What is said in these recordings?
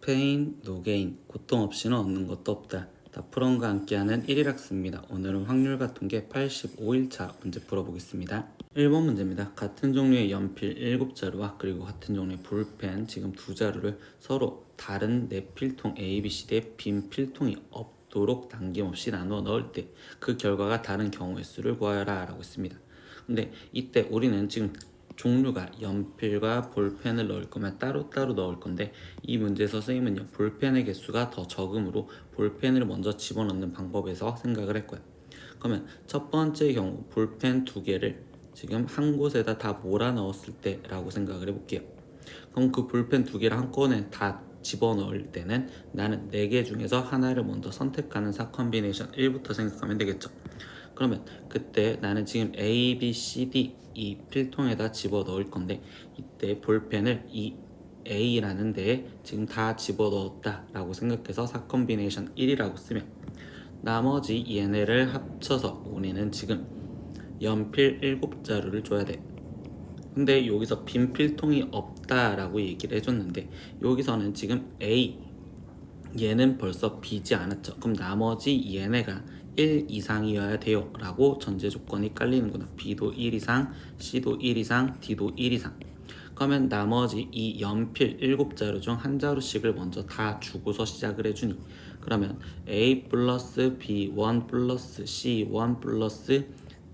페인, 노게인, 고통 없이는 얻는 것도 없다. 다프론과 함께하는 1일학습니다. 오늘은 확률과 통계 85일차 문제 풀어보겠습니다. 1번 문제입니다. 같은 종류의 연필 7자루와 그리고 같은 종류의 볼펜 지금 두 자루를 서로 다른 네 필통 A, B, C의 빈 필통이 없도록 남김없이 나누어 넣을 때 그 결과가 다른 경우의 수를 구하여라 라고 했습니다. 근데 이때 우리는 지금 종류가 연필과 볼펜을 넣을 거면 따로따로 넣을 건데 이 문제에서 선생님은요 볼펜의 개수가 더 적으므로 볼펜을 먼저 집어넣는 방법에서 생각을 했고요. 그러면 첫 번째 경우 볼펜 두 개를 지금 한 곳에다 다 몰아 넣었을 때 라고 생각을 해볼게요. 그럼 그 볼펜 두 개를 한꺼번에 다 집어넣을 때는 나는 4개 중에서 하나를 먼저 선택하는 사 컨비네이션 1부터 생각하면 되겠죠. 그러면 그때 나는 지금 A, B, C, D 이 필통에다 집어 넣을 건데 이때 볼펜을 이 A라는 데에 지금 다 집어 넣었다 라고 생각해서 사 컨비네이션 1이라고 쓰면 나머지 얘네를 합쳐서 우리는 지금 연필 7자루를 줘야 돼. 근데 여기서 빈 필통이 없다라고 얘기를 해줬는데 여기서는 지금 A 얘는 벌써 B지 않았죠. 그럼 나머지 얘네가 1 이상이어야 돼요 라고 전제 조건이 깔리는구나. B도 1 이상, C도 1 이상, D도 1 이상. 그러면 나머지 이 연필 7자루 중 한 자루씩을 먼저 다 주고서 시작을 해주니 그러면 A 플러스 B1 플러스 C1 플러스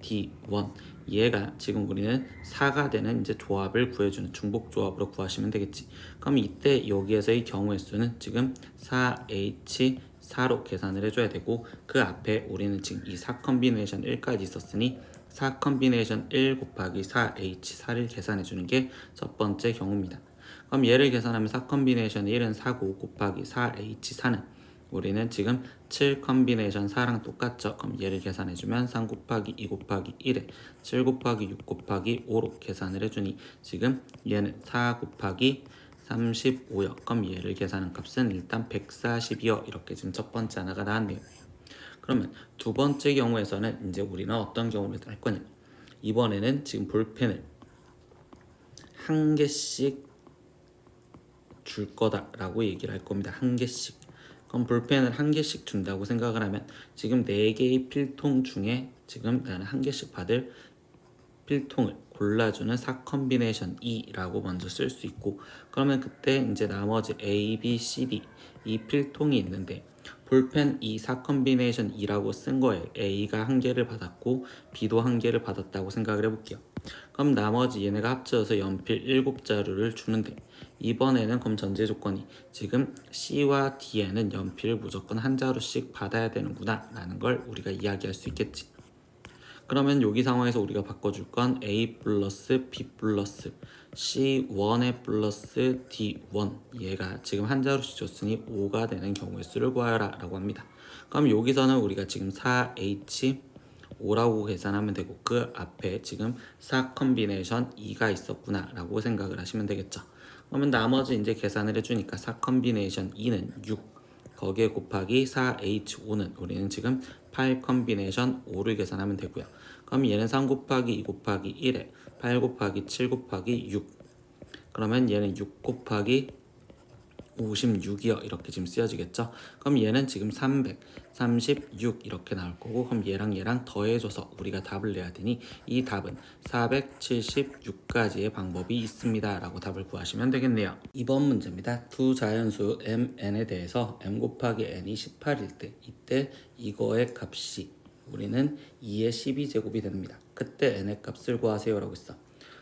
D1 얘가 지금 우리는 4가 되는 이제 조합을 구해주는 중복 조합으로 구하시면 되겠지. 그럼 이때 여기에서의 경우의 수는 지금 4H4로 계산을 해줘야 되고 그 앞에 우리는 지금 이 4 컨비네이션 1까지 있었으니 4 컨비네이션 1 곱하기 4H4를 계산해주는 게 첫 번째 경우입니다. 그럼 얘를 계산하면 4 컨비네이션 1은 4고 곱하기 4H4는 우리는 지금 7 컨비네이션 4랑 똑같죠. 그럼 얘를 계산해주면 3 곱하기 2 곱하기 1에 7 곱하기 6 곱하기 5로 계산을 해주니 지금 얘는 4 곱하기 35요. 그럼 얘를 계산한 값은 일단 140이요. 이렇게 지금 첫 번째 하나가 나왔네요. 그러면 두 번째 경우에서는 이제 우리는 어떤 경우를 할 거냐. 이번에는 지금 볼펜을 한 개씩 줄 거다라고 얘기를 할 겁니다. 한 개씩. 그럼 볼펜을 한 개씩 준다고 생각을 하면 지금 4개의 필통 중에 지금 나는 한 개씩 받을 필통을 골라주는 4 컨비네이션 2라고 먼저 쓸 수 있고 그러면 그때 이제 나머지 A, B, C, D 이 필통이 있는데 볼펜 이 4 컨비네이션 2라고 쓴 거에 A가 한 개를 받았고 B도 한 개를 받았다고 생각을 해볼게요. 그럼 나머지 얘네가 합쳐서 연필 7자루를 주는데 이번에는 그럼 전제 조건이 지금 C와 D에는 연필을 무조건 한 자루씩 받아야 되는구나 라는 걸 우리가 이야기할 수 있겠지. 그러면 여기 상황에서 우리가 바꿔줄 건 A 플러스 B 플러스 C1에 플러스 D1 얘가 지금 한 자루씩 줬으니 5가 되는 경우의 수를 구하여라 라고 합니다. 그럼 여기서는 우리가 지금 4H5라고 계산하면 되고 그 앞에 지금 4 컨비네이션 2가 있었구나 라고 생각을 하시면 되겠죠. 그러면 나머지 이제 계산을 해주니까 4 컨비네이션 2는 6 거기에 곱하기 4H5는 우리는 지금 8 컨비네이션 5를 계산하면 되고요. 그럼 얘는 3 곱하기 2 곱하기 1에 8 곱하기 7 곱하기 6 그러면 얘는 6 곱하기 56이요. 이렇게 지금 쓰여지겠죠. 그럼 얘는 지금 336 이렇게 나올 거고 그럼 얘랑 더해줘서 우리가 답을 내야 되니 이 답은 476가지의 방법이 있습니다 라고 답을 구하시면 되겠네요. 2번 문제입니다. 두 자연수 mn에 대해서 m 곱하기 n이 18일 때 이때 이거의 값이 우리는 2의 12제곱이 됩니다. 그때 n의 값을 구하세요 라고 했어.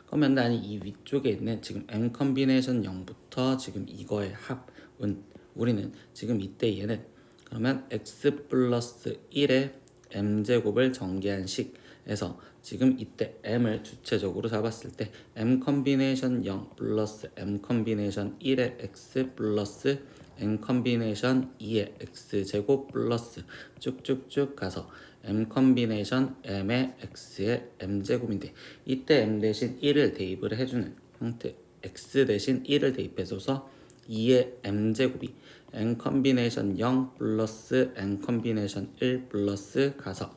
그러면 나는 이 위쪽에 있는 지금 m 컨비네이션 0부터 지금 이거의 합은 우리는 지금 이때 얘는 그러면 x 플러스 1의 m제곱을 전개한 식에서 지금 이때 m을 주체적으로 잡았을 때 m 컨비네이션 0 플러스 m 컨비네이션 1의 x 플러스 n 컨비네이션 2의 x제곱 플러스 쭉쭉쭉 가서 m 컨비네이션 m의 x의 m제곱인데 이때 m 대신 1을 대입을 해주는 형태 x 대신 1을 대입해줘서 2의 m제곱이 n 컨비네이션 0 플러스 n 컨비네이션 1 플러스 가서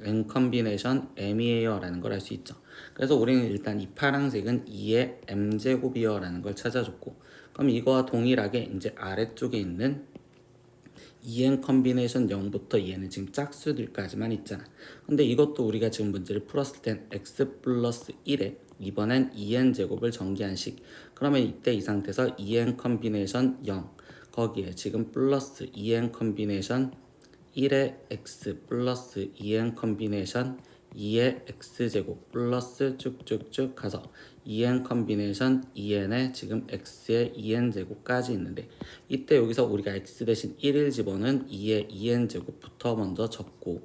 n 컨비네이션 m이에요 라는 걸 알 수 있죠. 그래서 우리는 일단 이 파란색은 2의 m제곱이요 라는 걸 찾아줬고, 그럼 이거와 동일하게 이제 아래쪽에 있는 2n 컨비네이션 0부터 얘는 지금 짝수들까지만 있잖아. 근데 이것도 우리가 지금 문제를 풀었을 땐 x 플러스 1에 이번엔 2n 제곱을 전개한 식. 그러면 이때 이 상태에서 2n 컨비네이션 0 거기에 지금 플러스 2n 컨비네이션 1의 x 플러스 2n 컨비네이션 2의 x제곱 플러스 쭉쭉쭉 가서 2n 컨비네이션 2n에 지금 x의 2n제곱까지 있는데, 이때 여기서 우리가 x 대신 1을 집어넣은 2의 2n제곱부터 먼저 적고,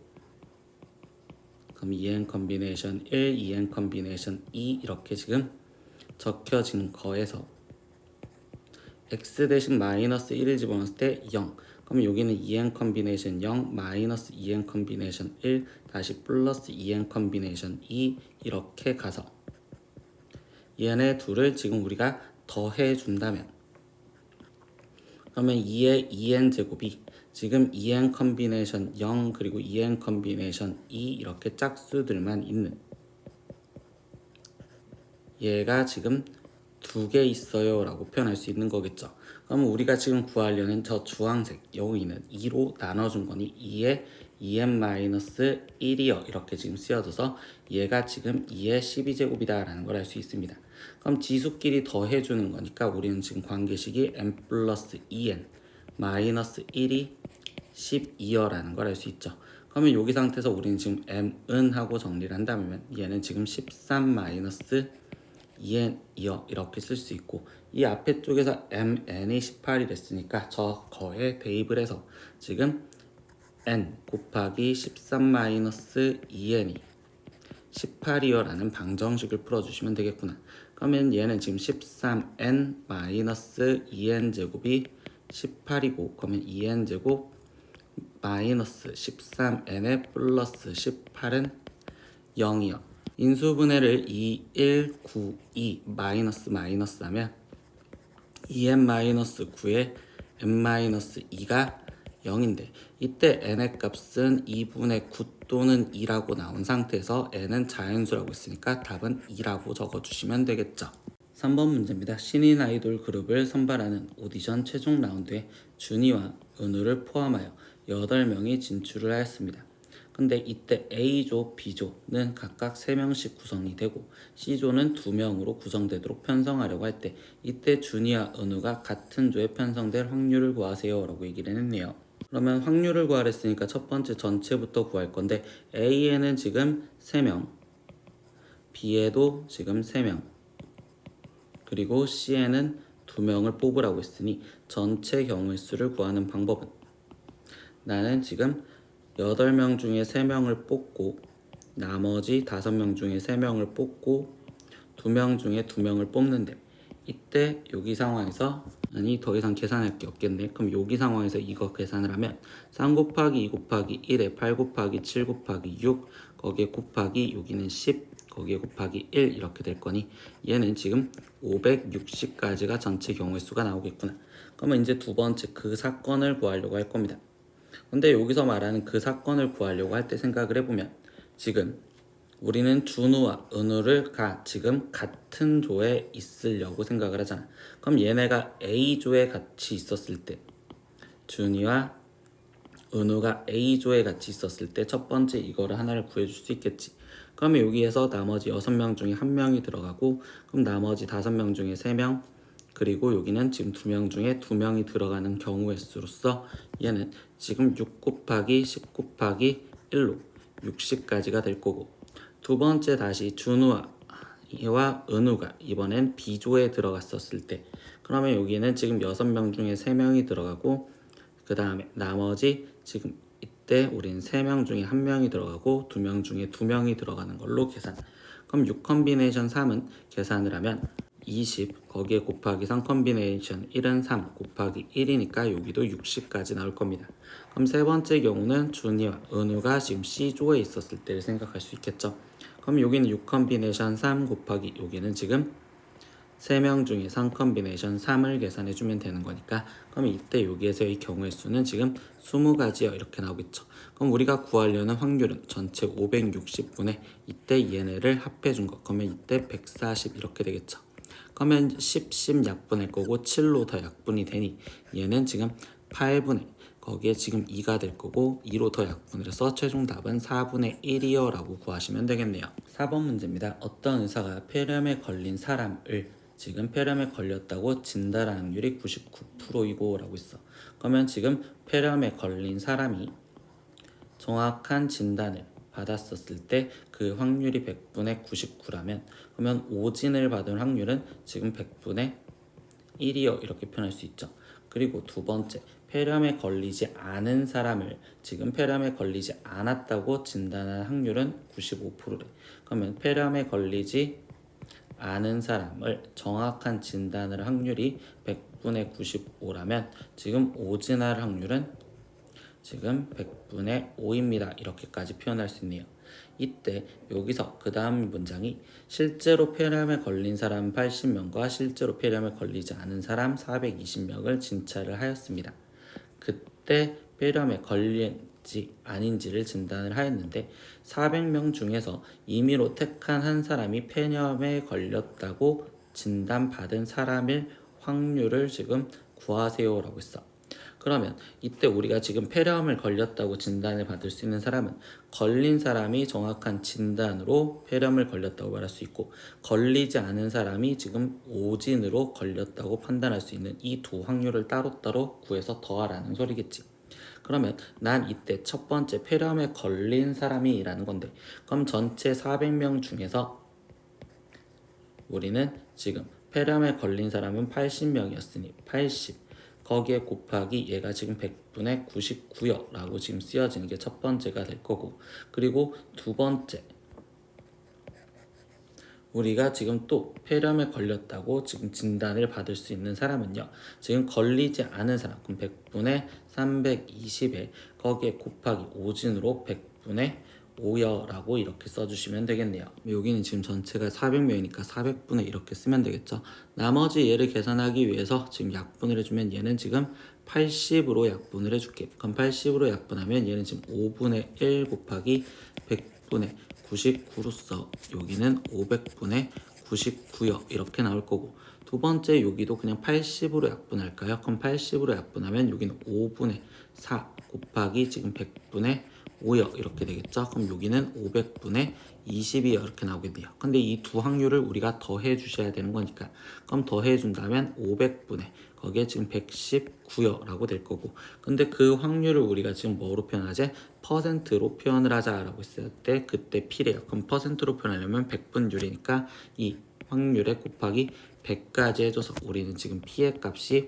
그럼 2n 컨비네이션 1, 2n 컨비네이션 2 이렇게 지금 적혀진 거에서 x 대신 마이너스 1을 집어넣었을 때 0. 그럼 여기는 2n 컨비네이션 0 마이너스 2n 컨비네이션 1 다시 플러스 2n 컨비네이션 2 이렇게 가서 얘네 둘을 지금 우리가 더해 준다면, 그러면 2의 2n 제곱이 지금 2n 컨비네이션 0 그리고 2n 컨비네이션 2 이렇게 짝수들만 있는 얘가 지금 두 개 있어요 라고 표현할 수 있는 거겠죠. 그러면 우리가 지금 구하려는 저 주황색 여기는 2로 나눠준 거니 2의 2n-1이요 이렇게 지금 쓰여져서 얘가 지금 2의 12제곱이다 라는 걸 알 수 있습니다. 그럼 지수끼리 더해주는 거니까 우리는 지금 관계식이 m 플러스 2n 마이너스 1이 12여 라는 걸 알 수 있죠. 그러면 여기 상태에서 우리는 지금 m은 하고 정리를 한다면 얘는 지금 13 마이너스 2n이요 이렇게 쓸 수 있고, 이 앞에 쪽에서 mn이 18이 됐으니까 저 거에 대입을 해서 지금 n 곱하기 13 마이너스 2n이 18이요 라는 방정식을 풀어주시면 되겠구나. 그러면 얘는 지금 13n 마이너스 2n 제곱이 18이고, 그러면 2n 제곱 마이너스 13n에 플러스 18은 0이요. 인수분해를 2, 1, 9, 2 마이너스 마이너스 하면 2n-9에 n-2가 0인데, 이때 n의 값은 2분의 9 또는 2라고 나온 상태에서 n은 자연수라고 했으니까 답은 2라고 적어주시면 되겠죠. 3번 문제입니다. 신인 아이돌 그룹을 선발하는 오디션 최종 라운드에 준이와 은우를 포함하여 8명이 진출을 하였습니다. 근데 이때 A조, B조는 각각 3명씩 구성이 되고 C조는 2명으로 구성되도록 편성하려고 할 때, 이때 준이와 은우가 같은 조에 편성될 확률을 구하세요 라고 얘기를 했네요. 그러면 확률을 구하랬으니까 첫 번째 전체부터 구할 건데, A에는 지금 3명, B에도 지금 3명, 그리고 C에는 2명을 뽑으라고 했으니 전체 경우의 수를 구하는 방법은, 나는 지금 8명 중에 3명을 뽑고 나머지 5명 중에 3명을 뽑고 2명 중에 2명을 뽑는데, 이때 여기 상황에서 아니 더 이상 계산할 게 없겠네. 그럼 여기 상황에서 이거 계산을 하면 3 곱하기 2 곱하기 1에 8 곱하기 7 곱하기 6 거기에 곱하기 여기는 10 거기에 곱하기 1 이렇게 될 거니 얘는 지금 560까지가 전체 경우의 수가 나오겠구나. 그러면 이제 두 번째 그 사건을 구하려고 할 겁니다. 근데 여기서 말하는 그 사건을 구하려고 할 때 생각을 해보면, 지금 우리는 준우와 은우가 지금 같은 조에 있으려고 생각을 하잖아. 그럼 얘네가 A조에 같이 있었을 때, 준이와 은우가 A조에 같이 있었을 때 첫 번째 이거를 하나를 구해줄 수 있겠지. 그러면 여기에서 나머지 6명 중에 1명이 들어가고, 그럼 나머지 5명 중에 3명, 그리고 여기는 지금 2명 중에 2명이 들어가는 경우의 수로서 얘는 지금 6 곱하기 10 곱하기 1로 60까지가 될 거고, 두 번째 다시 준우와 은우가 이번엔 B조에 들어갔었을 때, 그러면 여기는 지금 6명 중에 3명이 들어가고, 그 다음에 나머지 지금 이때 우린 3명 중에 1명이 들어가고 2명 중에 2명이 들어가는 걸로 계산. 그럼 6 컨비네이션 3은 계산을 하면 20 거기에 곱하기 3 컨비네이션 1은 3 곱하기 1이니까 여기도 60까지 나올 겁니다. 그럼 세 번째 경우는 준이와 은우가 지금 C조에 있었을 때를 생각할 수 있겠죠. 그럼 여기는 6 컨비네이션 3 곱하기 여기는 지금 3명 중에 선 컨비네이션 3을 계산해주면 되는 거니까, 그럼 이때 여기에서의 경우의 수는 지금 20가지요 이렇게 나오겠죠. 그럼 우리가 구하려는 확률은 전체 560분의 이때 얘네를 합해준 거, 그러면 이때 140 이렇게 되겠죠. 그러면 10 약분할 거고 7로 더 약분이 되니 얘는 지금 8분의 거기에 지금 2가 될 거고 2로 더 약분을 해서 최종 답은 4분의 1이요 라고 구하시면 되겠네요. 4번 문제입니다. 어떤 의사가 폐렴에 걸린 사람을 지금 폐렴에 걸렸다고 진단할 확률이 99%이고 라고 있어. 그러면 지금 폐렴에 걸린 사람이 정확한 진단을 받았었을 때 그 확률이 100분의 99라면, 그러면 오진을 받은 확률은 지금 100분의 1이요 이렇게 표현할 수 있죠. 그리고 두 번째, 폐렴에 걸리지 않은 사람을 지금 폐렴에 걸리지 않았다고 진단한 확률은 95%래. 그러면 폐렴에 걸리지 않은 사람을 정확한 진단을 확률이 100분의 95라면 지금 오진할 확률은 지금 100분의 5입니다. 이렇게까지 표현할 수 있네요. 이때 여기서 그 다음 문장이 실제로 폐렴에 걸린 사람 80명과 실제로 폐렴에 걸리지 않은 사람 420명을 진찰을 하였습니다. 그때 폐렴에 걸린지 아닌지를 진단을 하였는데 400명 중에서 임의로 택한 한 사람이 폐렴에 걸렸다고 진단받은 사람일 확률을 지금 구하세요 라고 했어. 그러면 이때 우리가 지금 폐렴을 걸렸다고 진단을 받을 수 있는 사람은 걸린 사람이 정확한 진단으로 폐렴을 걸렸다고 말할 수 있고, 걸리지 않은 사람이 지금 오진으로 걸렸다고 판단할 수 있는 이 두 확률을 따로따로 구해서 더하라는 소리겠지. 그러면 난 이때 첫 번째 폐렴에 걸린 사람이 라는 건데, 그럼 전체 400명 중에서 우리는 지금 폐렴에 걸린 사람은 80명이었으니 80 거기에 곱하기 얘가 지금 100분의 99요 라고 지금 쓰여지는 게 첫 번째가 될 거고, 그리고 두 번째 우리가 지금 또 폐렴에 걸렸다고 지금 진단을 받을 수 있는 사람은요, 지금 걸리지 않은 사람, 그럼 100분의 320에 거기에 곱하기 오진으로 100분의 5여 라고 이렇게 써주시면 되겠네요. 여기는 지금 전체가 400명이니까 400분의 이렇게 쓰면 되겠죠. 나머지 얘를 계산하기 위해서 지금 약분을 해주면 얘는 지금 80으로 약분을 해줄게. 그럼 80으로 약분하면 얘는 지금 5분의 1 곱하기 100분의 99로서 여기는 500분의 99요 이렇게 나올 거고, 두 번째 여기도 그냥 80으로 약분할까요? 그럼 80으로 약분하면 여기는 5분의 4 곱하기 지금 100분의 5요 이렇게 되겠죠. 그럼 여기는 500분의 20이요 이렇게 나오겠네요. 근데 이 두 확률을 우리가 더해 주셔야 되는 거니까, 그럼 더해 준다면 500분의 거기에 지금 119요 라고 될 거고, 근데 그 확률을 우리가 지금 뭐로 표현하지? 퍼센트로 표현을 하자 라고 했을 때 그때 P래요. 그럼 퍼센트로 표현하려면 100분율이니까 이 확률에 곱하기 100까지 해줘서 우리는 지금 P의 값이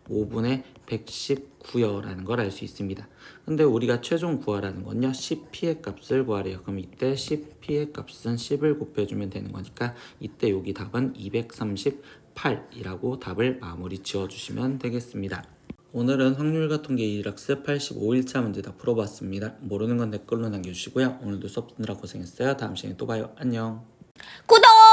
5분의 119요 라는 걸 알 수 있습니다. 근데 우리가 최종 구하라는 건요 10p의 값을 구하래요. 그럼 이때 10p의 값은 10을 곱해주면 되는 거니까 이때 여기 답은 238이라고 답을 마무리 지어주시면 되겠습니다. 오늘은 확률과 통계 1학습 85일차 문제 다 풀어봤습니다. 모르는 건 댓글로 남겨주시고요. 오늘도 수업 듣느라 고생했어요. 다음 시간에 또 봐요. 안녕. 구독!